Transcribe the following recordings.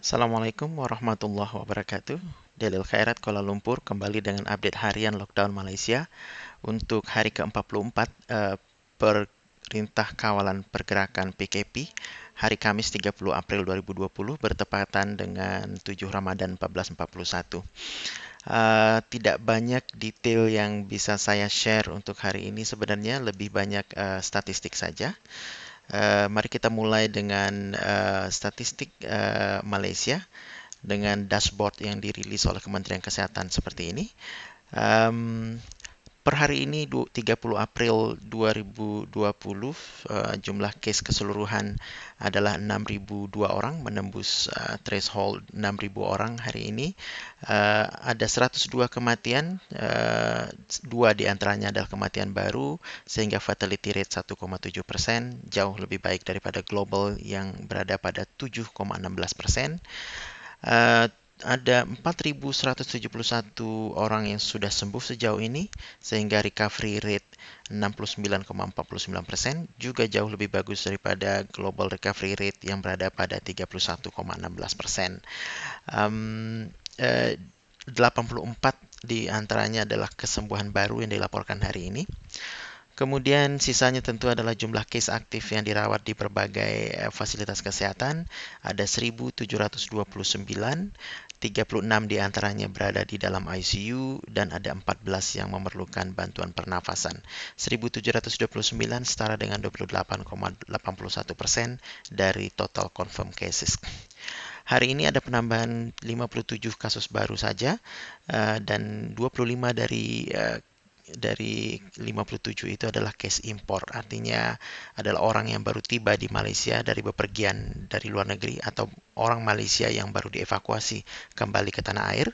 Assalamualaikum warahmatullahi wabarakatuh. Dalil Khairat Kuala Lumpur kembali dengan update harian lockdown Malaysia untuk hari ke-44 Perintah Kawalan Pergerakan PKP hari Kamis 30 April 2020 bertepatan dengan 7 Ramadan 1441. Tidak banyak detail yang bisa saya share untuk hari ini, sebenarnya lebih banyak statistik saja. Mari kita mulai dengan statistik Malaysia dengan dashboard yang dirilis oleh Kementerian Kesehatan seperti ini. Um, Per hari ini 30 April 2020 jumlah kes keseluruhan adalah 6.002 orang, menembus threshold 6.000 orang hari ini. Ada 102 kematian, dua di antaranya adalah kematian baru, sehingga fatality rate 1,7%, jauh lebih baik daripada global yang berada pada 7,16%. Uh, ada 4.171 orang yang sudah sembuh sejauh ini, sehingga recovery rate 69,49%, juga jauh lebih bagus daripada global recovery rate yang berada pada 31,16%. Um, uh, 84 di antaranya adalah kesembuhan baru yang dilaporkan hari ini. Kemudian sisanya tentu adalah jumlah case aktif yang dirawat di berbagai fasilitas kesehatan. Ada 1.729, 36 di antaranya berada di dalam ICU, dan ada 14 yang memerlukan bantuan pernafasan. 1.729 setara dengan 28,81% dari total confirmed cases. Hari ini ada penambahan 57 kasus baru saja, dan 25 dari 57 itu adalah case import, artinya adalah orang yang baru tiba di Malaysia dari bepergian dari luar negeri atau orang Malaysia yang baru dievakuasi kembali ke tanah air.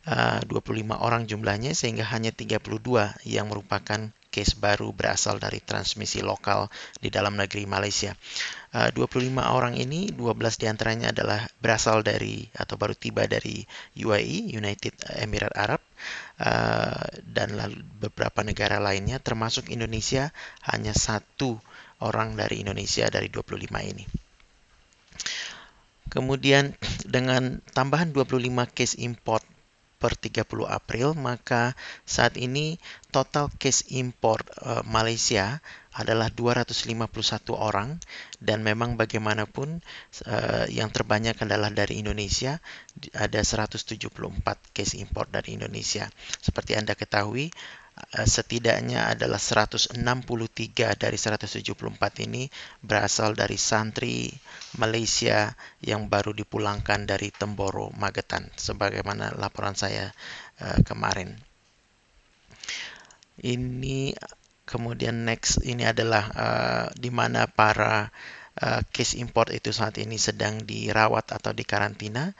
25 orang jumlahnya, sehingga hanya 32 yang merupakan case baru berasal dari transmisi lokal di dalam negeri Malaysia. 25 orang ini, 12 diantaranya adalah berasal dari atau baru tiba dari UAE, United Emirates Arab, dan lalu beberapa negara lainnya, termasuk Indonesia, hanya satu orang dari Indonesia dari 25 ini. Kemudian dengan tambahan 25 case import per 30 April, maka saat ini total case import Malaysia adalah 251 orang, dan memang bagaimanapun yang terbanyak adalah dari Indonesia, ada 174 case import dari Indonesia. Seperti Anda ketahui, setidaknya adalah 163 dari 174 ini berasal dari santri Malaysia yang baru dipulangkan dari Temboro, Magetan, sebagaimana laporan saya kemarin. Ini kemudian next, ini adalah di mana para case import itu saat ini sedang dirawat atau dikarantina.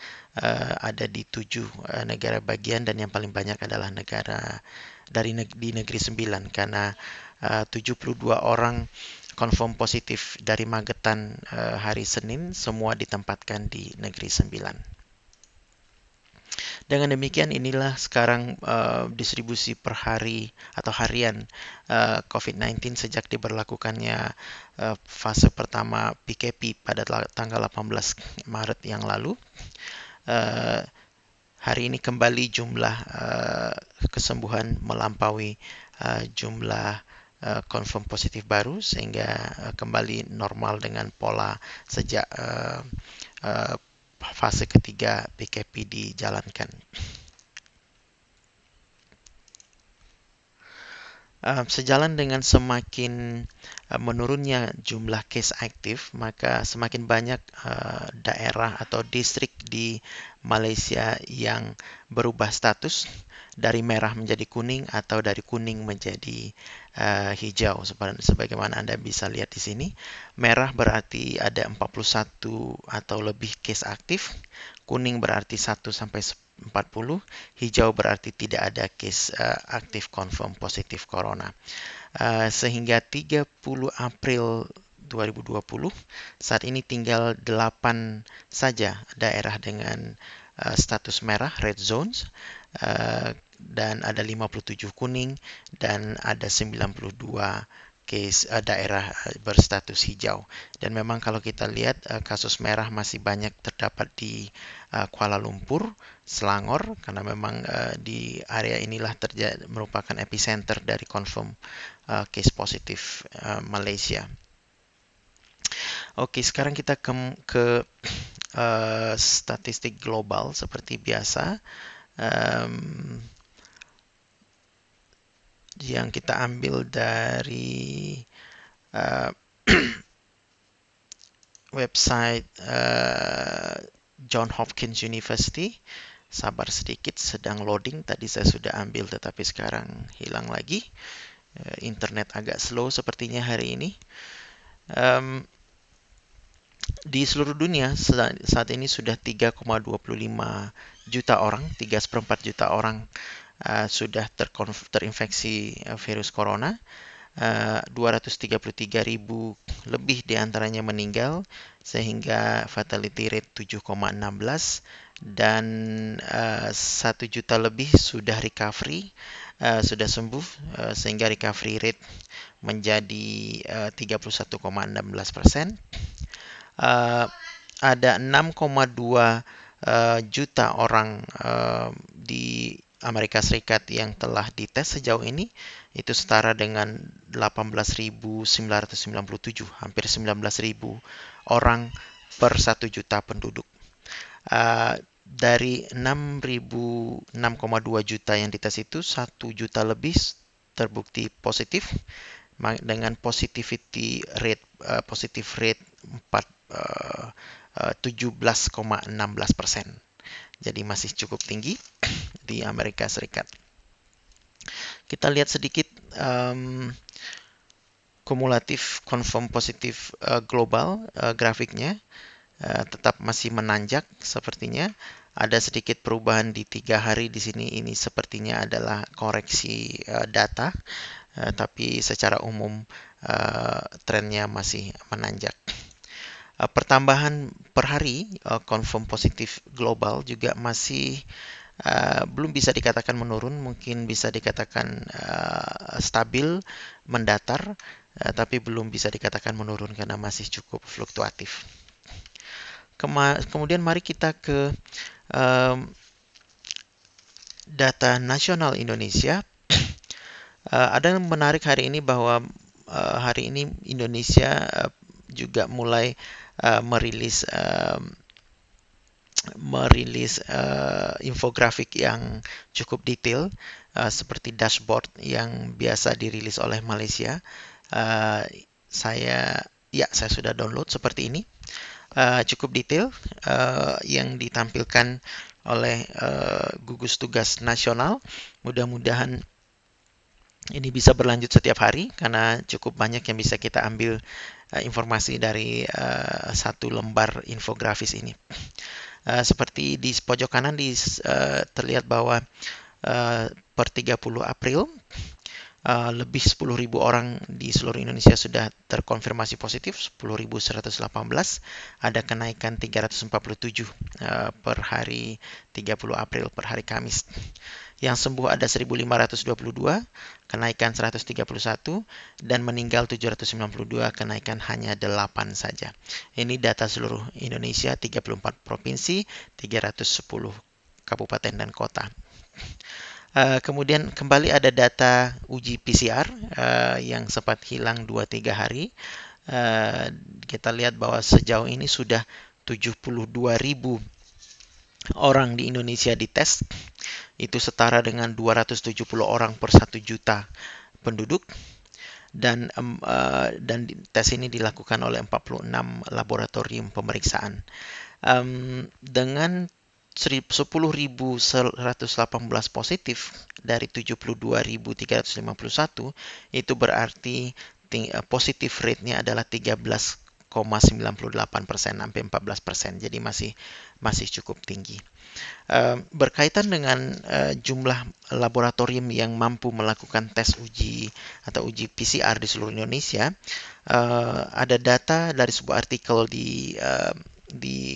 Ada di 7 negara bagian, dan yang paling banyak adalah negara di negeri 9, karena 72 orang confirm positif dari Magetan hari Senin, semua ditempatkan di negeri 9. Dengan demikian, inilah sekarang distribusi per hari atau harian COVID-19 sejak diberlakukannya fase pertama PKP pada tanggal 18 Maret yang lalu. Hari ini kembali jumlah kesembuhan melampaui jumlah confirm positif baru, sehingga kembali normal dengan pola sejak fase ketiga PKP dijalankan. Sejalan dengan semakin menurunnya jumlah case aktif, maka semakin banyak daerah atau distrik di Malaysia yang berubah status dari merah menjadi kuning atau dari kuning menjadi hijau. Sebagaimana Anda bisa lihat di sini, merah berarti ada 41 atau lebih case aktif, kuning berarti 1 sampai 40, hijau berarti tidak ada case aktif confirm positif corona. Sehingga 30 April 2020, saat ini tinggal 8 saja daerah dengan status merah, red zones, dan ada 57 kuning, dan ada 92 daerah berstatus hijau. Dan memang kalau kita lihat kasus merah masih banyak terdapat di Kuala Lumpur, Selangor, karena memang di area inilah merupakan epicenter dari confirm case positif Malaysia. Oke, sekarang kita ke statistik global seperti biasa. Yang kita ambil dari website John Hopkins University. Sabar sedikit, sedang loading. Tadi saya sudah ambil tetapi sekarang hilang lagi. Internet agak slow sepertinya hari ini. Di seluruh dunia saat ini sudah 3,25 juta orang, 3,4 juta orang sudah terinfeksi virus corona. 233.000 lebih diantaranya meninggal, sehingga fatality rate 7,16, dan 1 juta lebih sudah recovery, sudah sembuh, sehingga recovery rate menjadi 31,16%. Ada 6,2 juta orang di Amerika Serikat yang telah dites sejauh ini. Itu setara dengan 18.997, hampir 19.000 orang per 1 juta penduduk. Dari 6,2 juta yang dites itu, 1 juta lebih terbukti positif dengan positivity rate 17,16%. Jadi masih cukup tinggi di Amerika Serikat. Kita lihat sedikit kumulatif confirm positif global, grafiknya tetap masih menanjak sepertinya. Ada sedikit perubahan di 3 hari di sini. Ini sepertinya adalah koreksi data, tapi secara umum trennya masih menanjak. Pertambahan per hari confirm positif global juga masih belum bisa dikatakan menurun, mungkin bisa dikatakan stabil, mendatar, tapi belum bisa dikatakan menurun karena masih cukup fluktuatif. Kemudian mari kita ke data nasional Indonesia. Ada yang menarik hari ini bahwa hari ini Indonesia juga mulai merilis infografik yang cukup detail, seperti dashboard yang biasa dirilis oleh Malaysia. Saya sudah download seperti ini. Cukup detail yang ditampilkan oleh gugus tugas nasional. Mudah-mudahan ini bisa berlanjut setiap hari karena cukup banyak yang bisa kita ambil informasi dari satu lembar infografis ini. Seperti di pojok kanan terlihat bahwa per 30 April lebih 10.000 orang di seluruh Indonesia sudah terkonfirmasi positif, 10.118. Ada kenaikan 347 per hari 30 April, per hari Kamis. Yang sembuh ada 1.522, kenaikan 131, dan meninggal 792, kenaikan hanya 8 saja. Ini data seluruh Indonesia, 34 provinsi, 310 kabupaten dan kota. Kemudian kembali ada data uji PCR yang sempat hilang 2-3 hari. Kita lihat bahwa sejauh ini sudah 72.000 orang di Indonesia dites. Itu setara dengan 270 orang per 1 juta penduduk. Dan tes ini dilakukan oleh 46 laboratorium pemeriksaan. Dengan 10.118 positif dari 72.351, itu berarti positif rate-nya adalah 13,98%, hampir 14%. Jadi masih cukup tinggi. Berkaitan dengan jumlah laboratorium yang mampu melakukan tes uji atau uji PCR di seluruh Indonesia, ada data dari sebuah artikel di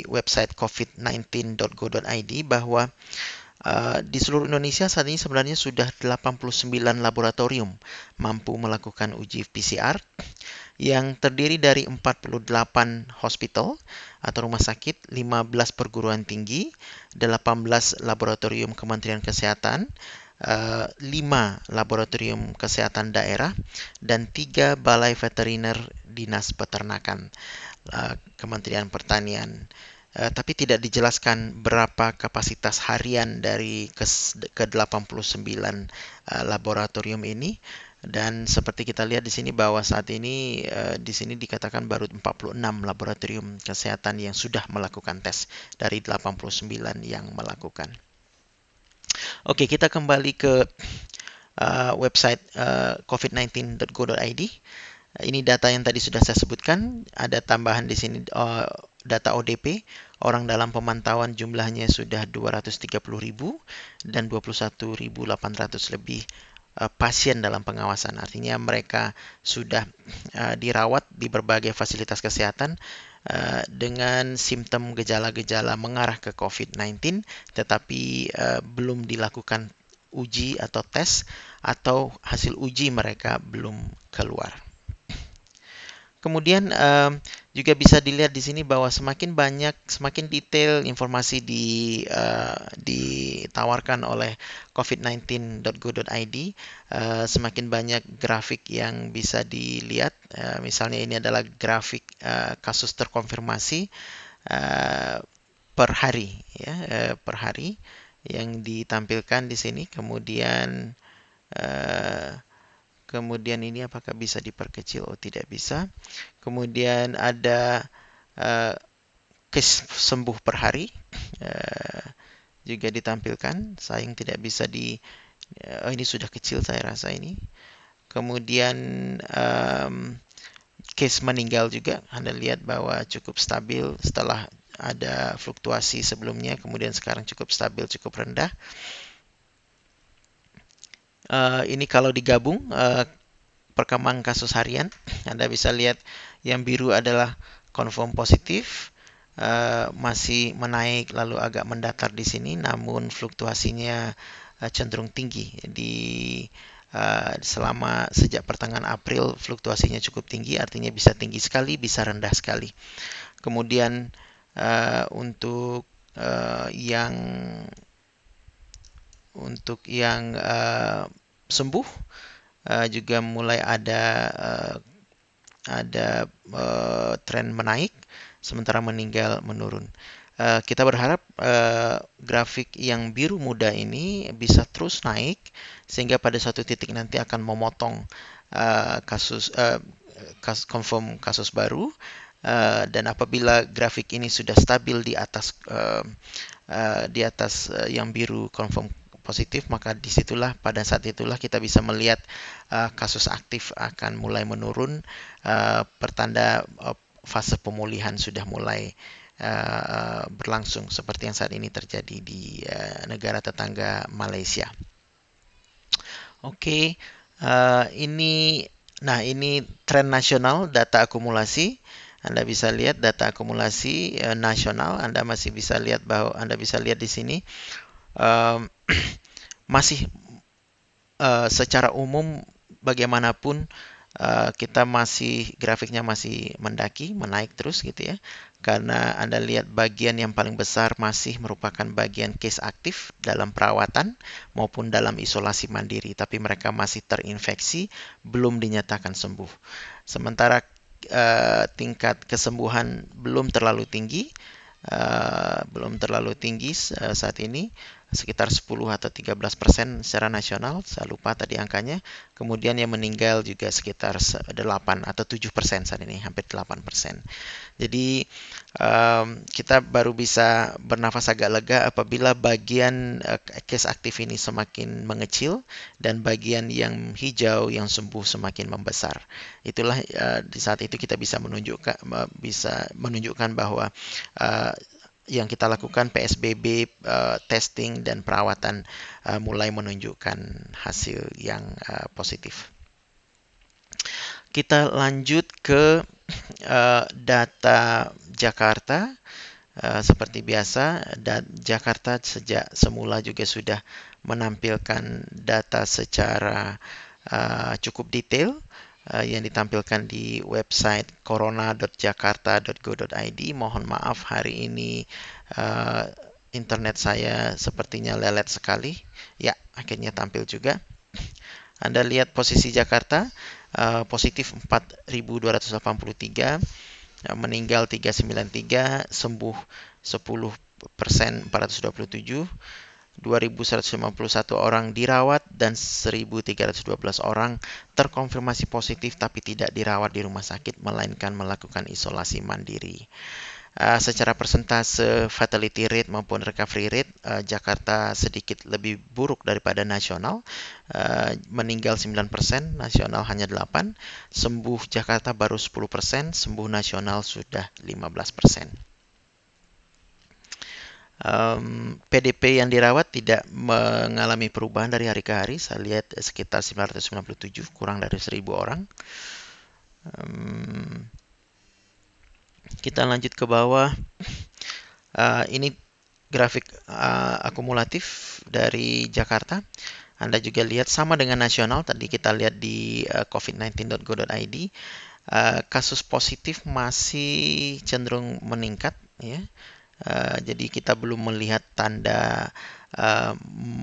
website covid19.go.id bahwa Di seluruh Indonesia saat ini sebenarnya sudah 89 laboratorium mampu melakukan uji PCR yang terdiri dari 48 hospital atau rumah sakit, 15 perguruan tinggi, 18 laboratorium Kementerian Kesehatan, 5 laboratorium kesehatan daerah, dan 3 balai veteriner Dinas Peternakan Kementerian Pertanian. Tapi tidak dijelaskan berapa kapasitas harian dari ke-89 laboratorium ini. Dan seperti kita lihat di sini bahwa saat ini di sini dikatakan baru 46 laboratorium kesehatan yang sudah melakukan tes dari 89 yang melakukan. Oke, kita kembali ke website covid19.go.id. Ini data yang tadi sudah saya sebutkan. Ada tambahan di sini data ODP. Orang dalam pemantauan jumlahnya sudah 230.000 dan 21.800 lebih pasien dalam pengawasan. Artinya mereka sudah dirawat di berbagai fasilitas kesehatan dengan simptom gejala-gejala mengarah ke COVID-19, tetapi belum dilakukan uji atau tes, atau hasil uji mereka belum keluar. Kemudian juga bisa dilihat di sini bahwa semakin banyak, semakin detail informasi ditawarkan oleh covid19.go.id, semakin banyak grafik yang bisa dilihat. Misalnya ini adalah grafik kasus terkonfirmasi per hari, ya, per hari yang ditampilkan di sini. Kemudian ini apakah bisa diperkecil? Oh, tidak bisa. Kemudian ada case sembuh per hari juga ditampilkan. Sayang tidak bisa ini sudah kecil saya rasa ini. Kemudian case meninggal juga Anda lihat bahwa cukup stabil setelah ada fluktuasi sebelumnya, kemudian sekarang cukup stabil, cukup rendah. Ini kalau digabung perkembangan kasus harian, Anda bisa lihat yang biru adalah confirm positif, masih menaik lalu agak mendatar di sini, namun fluktuasinya cenderung tinggi. Selama sejak pertengahan April fluktuasinya cukup tinggi, artinya bisa tinggi sekali, bisa rendah sekali. Kemudian untuk yang sembuh juga mulai ada tren menaik, sementara meninggal menurun. Kita berharap grafik yang biru muda ini bisa terus naik sehingga pada suatu titik nanti akan memotong confirm kasus baru, dan apabila grafik ini sudah stabil di atas yang biru confirm positif, maka pada saat itulah kita bisa melihat kasus aktif akan mulai menurun, pertanda fase pemulihan sudah mulai berlangsung seperti yang saat ini terjadi di negara tetangga Malaysia. Oke, ini tren nasional data akumulasi. Anda bisa lihat data akumulasi nasional. Anda bisa lihat di sini masih secara umum bagaimanapun grafiknya masih mendaki, menaik terus gitu ya. Karena Anda lihat bagian yang paling besar masih merupakan bagian case aktif dalam perawatan maupun dalam isolasi mandiri, tapi mereka masih terinfeksi, belum dinyatakan sembuh. Sementara tingkat kesembuhan belum terlalu tinggi saat ini, sekitar 10 atau 13% secara nasional, saya lupa tadi angkanya. Kemudian yang meninggal juga sekitar 8 atau 7% saat ini, hampir 8%. Jadi kita baru bisa bernafas agak lega apabila bagian case aktif ini semakin mengecil dan bagian yang hijau yang sembuh semakin membesar. Itulah di saat itu kita bisa menunjukkan bahwa yang kita lakukan PSBB, testing dan perawatan mulai menunjukkan hasil yang positif. Kita lanjut ke data Jakarta. Seperti biasa, dan Jakarta sejak semula juga sudah menampilkan data secara cukup detail yang ditampilkan di website corona.jakarta.go.id. Mohon maaf hari ini uh, internet saya sepertinya lelet sekali. Ya, akhirnya tampil juga. Anda lihat posisi Jakarta, positif 4.283, meninggal 393, sembuh 10%, 427, 2.151 orang dirawat dan 1.312 orang terkonfirmasi positif tapi tidak dirawat di rumah sakit melainkan melakukan isolasi mandiri. Secara persentase fatality rate maupun recovery rate, Jakarta sedikit lebih buruk daripada nasional. Meninggal 9%, nasional hanya 8%. Sembuh Jakarta baru 10%, sembuh nasional sudah 15%. PDP yang dirawat tidak mengalami perubahan dari hari ke hari. Saya lihat sekitar 997, kurang dari 1.000 orang. Kita lanjut ke bawah. Ini grafik akumulatif dari Jakarta. Anda juga lihat sama dengan nasional. Tadi kita lihat di covid19.go.id. Kasus positif masih cenderung meningkat, ya. Jadi kita belum melihat tanda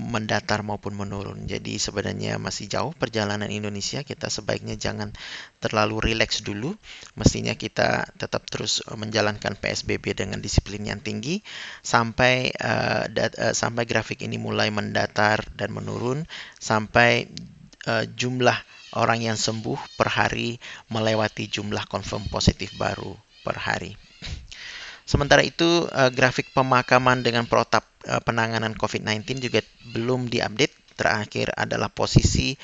mendatar maupun menurun. Jadi sebenarnya masih jauh perjalanan Indonesia. Kita sebaiknya jangan terlalu rileks dulu. Mestinya kita tetap terus menjalankan PSBB dengan disiplin yang tinggi sampai sampai grafik ini mulai mendatar dan menurun, sampai jumlah orang yang sembuh per hari melewati jumlah confirm positif baru per hari. Sementara itu, grafik pemakaman dengan protap penanganan COVID-19 juga belum diupdate. Terakhir adalah posisi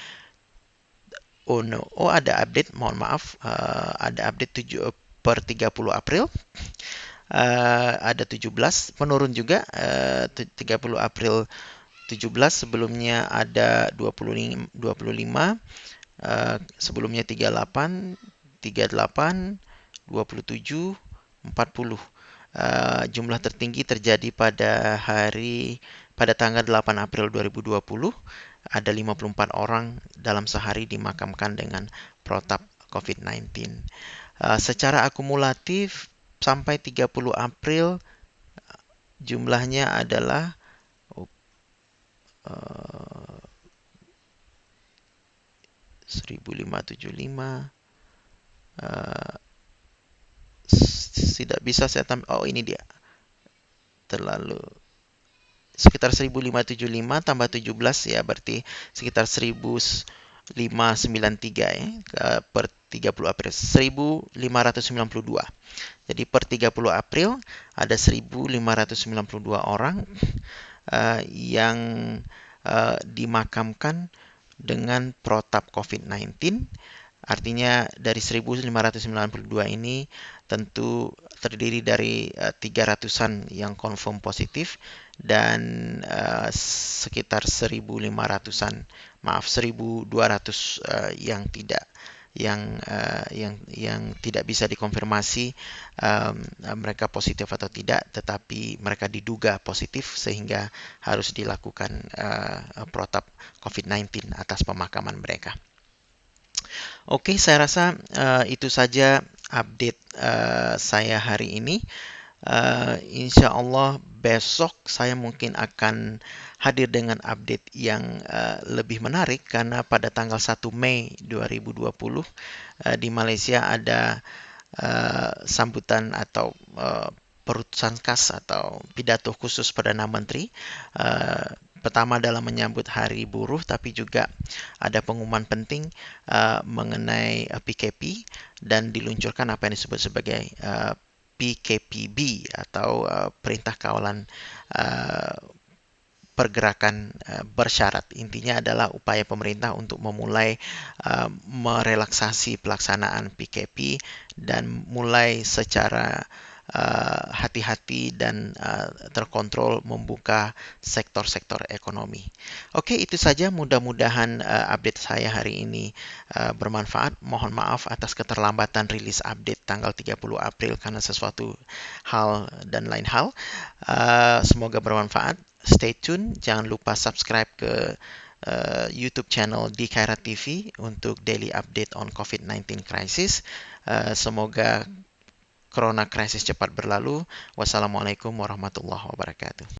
ada update, mohon maaf, ada update per 30 April. Ada 17, menurun juga, 30 April 17, sebelumnya ada 25, sebelumnya 38, 38, 27, 40. Jumlah tertinggi terjadi pada tanggal 8 April 2020. Ada 54 orang dalam sehari dimakamkan dengan protap COVID-19. Secara akumulatif sampai 30 April jumlahnya adalah 1.575. Tidak bisa saya tambah. Oh, ini dia. Terlalu sekitar 1.575 tambah 17, ya berarti sekitar 1.593, ya, per 30 April. 1.592. Jadi per 30 April ada 1.592 orang yang dimakamkan dengan protap COVID-19. Artinya dari 1.592 ini tentu terdiri dari 300-an yang confirm positif dan sekitar 1.500-an, 1.200 yang tidak tidak bisa dikonfirmasi mereka positif atau tidak, tetapi mereka diduga positif sehingga harus dilakukan protap COVID-19 atas pemakaman mereka. Oke, saya rasa itu saja update saya hari ini. Insya Allah besok saya mungkin akan hadir dengan update yang lebih menarik, karena pada tanggal 1 Mei 2020 di Malaysia ada sambutan atau perutusan khas atau pidato khusus Perdana Menteri. Pertama dalam menyambut Hari Buruh, tapi juga ada pengumuman penting mengenai PKP dan diluncurkan apa yang disebut sebagai PKPB atau Perintah Kawalan Pergerakan Bersyarat. Intinya adalah upaya pemerintah untuk memulai merelaksasi pelaksanaan PKP dan mulai secara hati-hati dan terkontrol membuka sektor-sektor ekonomi. Oke, itu saja. Mudah-mudahan update saya hari ini bermanfaat. Mohon maaf atas keterlambatan rilis update tanggal 30 April karena sesuatu hal dan lain hal. Semoga bermanfaat. Stay tune. Jangan lupa subscribe ke YouTube channel di Khairat TV untuk daily update on COVID-19 crisis. Semoga Corona crisis cepat berlalu. Wassalamualaikum warahmatullahi wabarakatuh.